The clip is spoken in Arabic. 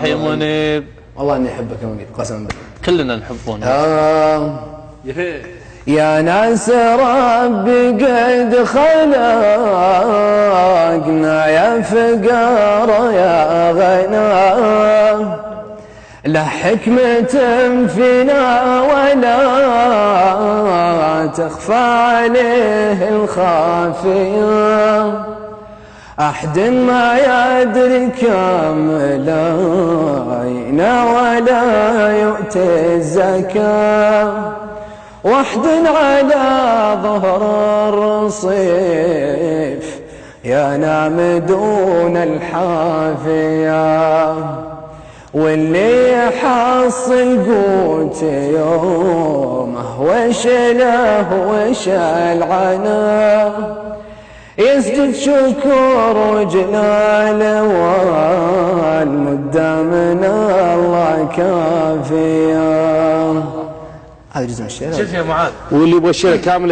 يا منيب. والله اني احبك يا منيب قسما بالله. كلنا نحبون. يا ناس ربي قد خلقنا يا فقر يا غنى، لا حكمة فينا ولا تخفى عليه الخافية، أحد ما يدري كم لاينا ولا يؤتي الزكاة، وحد على ظهر الرصيف ينام دون الحافية، واللي يحصل قوت يومه وش له وش العنا، يسجد شكر وجلال والمدة من الله كافية. هذا جزء من الشعر. شوف يا معاذ، واللي يبغى الشعر كامل